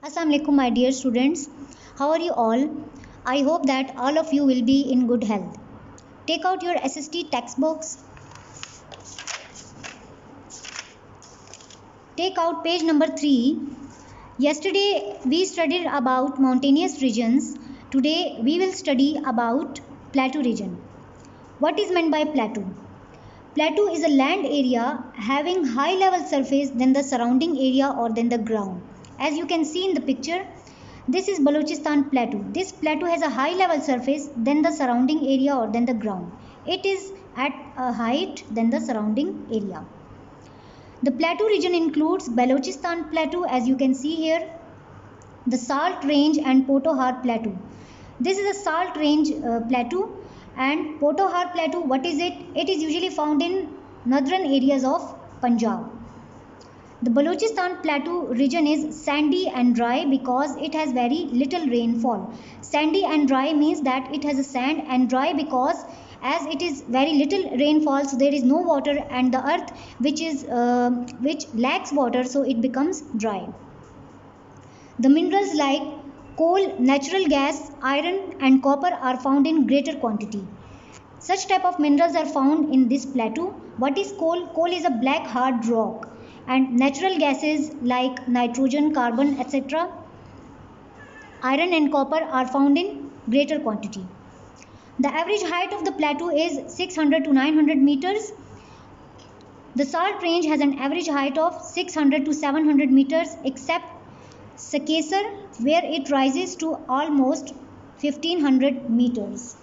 Assalamu alaikum, my dear students. How are you all? I hope that all of you will be in good health. Take out your SST textbooks. Take out page number 3. Yesterday we studied about mountainous regions. Today we will study about plateau region. What is meant by plateau? Plateau is a land area having high level surface than the surrounding area or than the ground. As you can see in the picture, this is Balochistan plateau. This plateau has a high level surface than the surrounding area or than the ground. It is at a height than the surrounding area. The plateau region includes Balochistan plateau, as you can see here, the Salt Range and Potohar plateau. This is a Salt Range plateau, and Potohar plateau, what is it? It is usually found in northern areas of Punjab. The Balochistan plateau region is sandy and dry because it has very little rainfall. Sandy and dry means that it has a sand, and dry because as it is very little rainfall, so there is no water, and the earth which lacks water, so it becomes dry. The minerals like coal, natural gas, iron and copper are found in greater quantity. Such type of minerals are found in this plateau. What is coal? Coal is a black hard rock, and natural gases like nitrogen, carbon, etc. Iron and copper are found in greater quantity. The average height of the plateau is 600 to 900 meters. The Salt Range has an average height of 600 to 700 meters except Sakesar, where it rises to almost 1500 meters.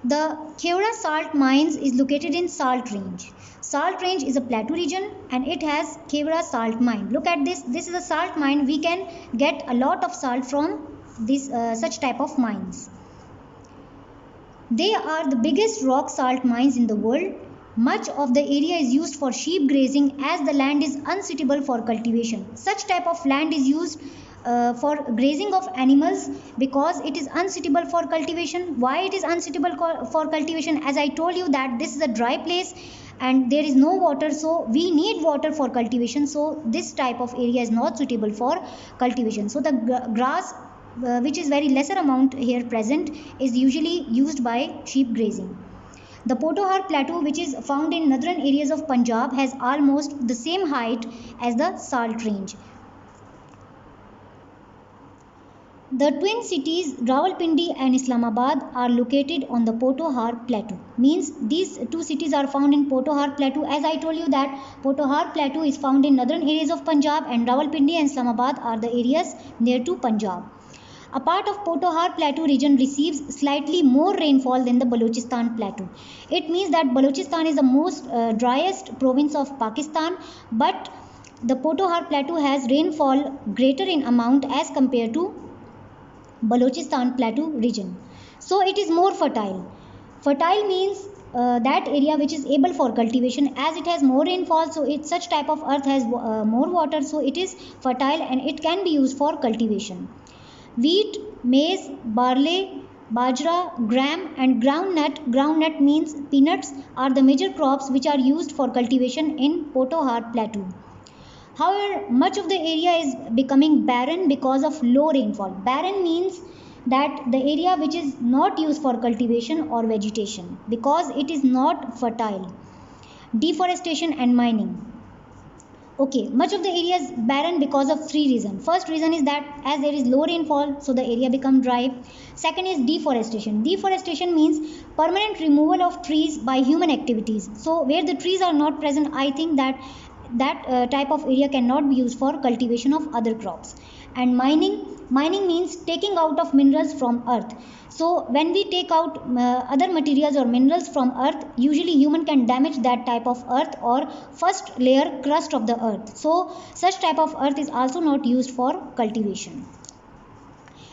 The Kheura Salt Mines is located in Salt Range. Salt Range is a plateau region and it has Kheura Salt Mine. Look at this. This is a salt mine. We can get a lot of salt from this such type of mines. They are the biggest rock salt mines in the world. Much of the area is used for sheep grazing as the land is unsuitable for cultivation. Such type of land is used for grazing of animals because it is unsuitable for cultivation. Why it is unsuitable for cultivation? As I told you that this is a dry place and there is no water, so we need water for cultivation. So this type of area is not suitable for cultivation. So the grass which is very lesser amount here present is usually used by sheep grazing. The Potohar plateau, which is found in northern areas of Punjab, has almost the same height as the Salt Range. The twin cities Rawalpindi and Islamabad are located on the Potohar plateau. Means these two cities are found in Potohar plateau. As I told you that Potohar plateau is found in northern areas of Punjab, and Rawalpindi and Islamabad are the areas near to Punjab. A part of Potohar plateau region receives slightly more rainfall than the Balochistan plateau. It means that Balochistan is the most driest province of Pakistan, but the Potohar plateau has rainfall greater in amount as compared to Balochistan plateau region. So it is more fertile. Fertile means that area which is able for cultivation. As it has more rainfall, so such type of earth has more water, so it is fertile and it can be used for cultivation. Wheat, maize, barley, bajra, gram and groundnut, groundnut means peanuts, are the major crops which are used for cultivation in Potohar plateau. However, much of the area is becoming barren because of low rainfall. Barren means that the area which is not used for cultivation or vegetation because it is not fertile. Deforestation and mining. Okay, much of the area is barren because of three reasons. First reason is that as there is low rainfall, so the area become dry. Second is deforestation. Deforestation means permanent removal of trees by human activities. So where the trees are not present, I think that type of area cannot be used for cultivation of other crops. And mining means taking out of minerals from earth. So when we take out other materials or minerals from earth, usually human can damage that type of earth or first layer crust of the earth. So such type of earth is also not used for cultivation.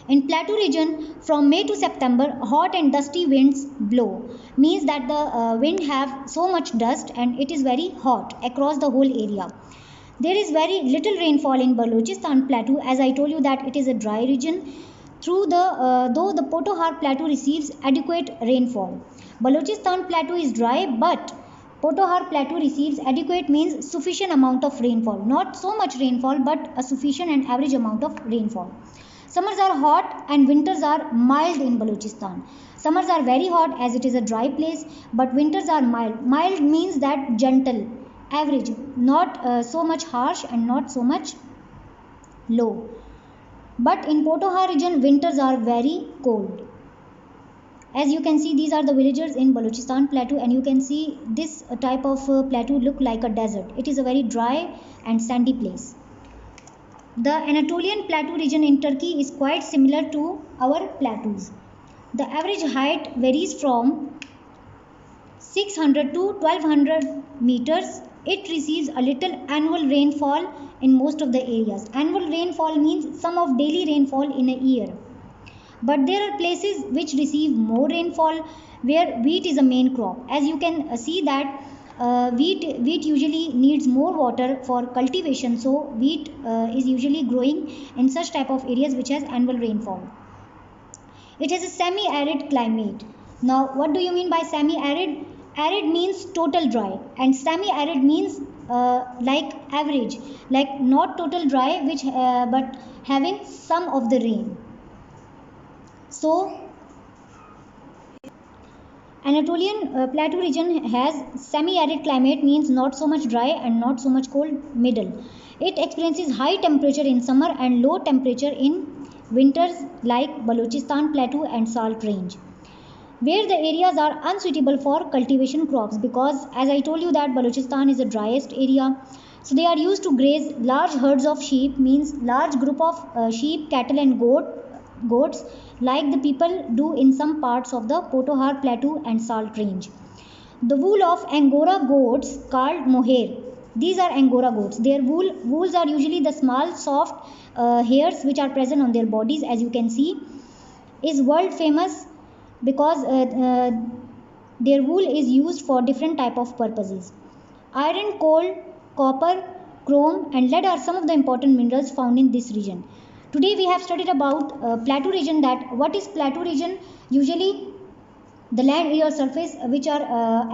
In plateau region, from May to September, hot and dusty winds blow. Means that the wind have so much dust and it is very hot across the whole area. There is very little rainfall in Balochistan plateau. As I told you that it is a dry region. Though the Potohar plateau receives adequate rainfall. Balochistan plateau is dry, but Potohar Plateau receives adequate means sufficient amount of rainfall. Not so much rainfall, but a sufficient and average amount of rainfall. Summers are hot and winters are mild in Balochistan. Summers are very hot as it is a dry place, but winters are mild. Mild means that gentle, average, not so much harsh and not so much low. But in Potohar region, winters are very cold. As you can see, these are the villagers in Balochistan plateau, and you can see this type of plateau look like a desert. It is a very dry and sandy place. The Anatolian plateau region in Turkey is quite similar to our plateaus. The average height varies from 600 to 1200 meters. It receives a little annual rainfall in most of the areas. Annual rainfall means sum of daily rainfall in a year. But there are places which receive more rainfall where wheat is a main crop. As you can see that wheat usually needs more water for cultivation, so wheat is usually growing in such type of areas which has annual rainfall. It has a semi-arid climate. Now what do you mean by semi-arid? Arid means total dry, and semi-arid means like average, like not total dry which but having some of the rain. So Anatolian plateau region has semi-arid climate, means not so much dry and not so much cold, middle. It experiences high temperature in summer and low temperature in winters like Balochistan plateau and Salt range, where the areas are unsuitable for cultivation crops, because as I told you that Balochistan is the driest area. So they are used to graze large herds of sheep, means large group of sheep, cattle and goats, like the people do in some parts of the Potohar plateau and Salt range. The wool of Angora goats called mohair. These are Angora goats. Their wools are usually the small soft hairs which are present on their bodies, as you can see, is world famous because their wool is used for different type of purposes. Iron, coal, copper, chrome and lead are some of the important minerals found in this region. Today we have studied about plateau region. That what is plateau region? Usually the land area surface which are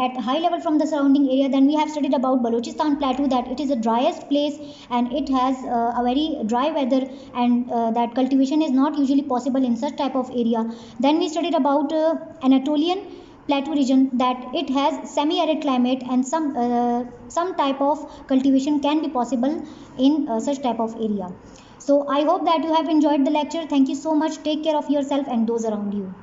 at high level from the surrounding area. Then we have studied about Balochistan plateau, that it is the driest place and it has a very dry weather, and that cultivation is not usually possible in such type of area. Then we studied about Anatolian plateau region, that it has semi-arid climate and some type of cultivation can be possible in such type of area. So I hope that you have enjoyed the lecture. Thank you so much. Take care of yourself and those around you.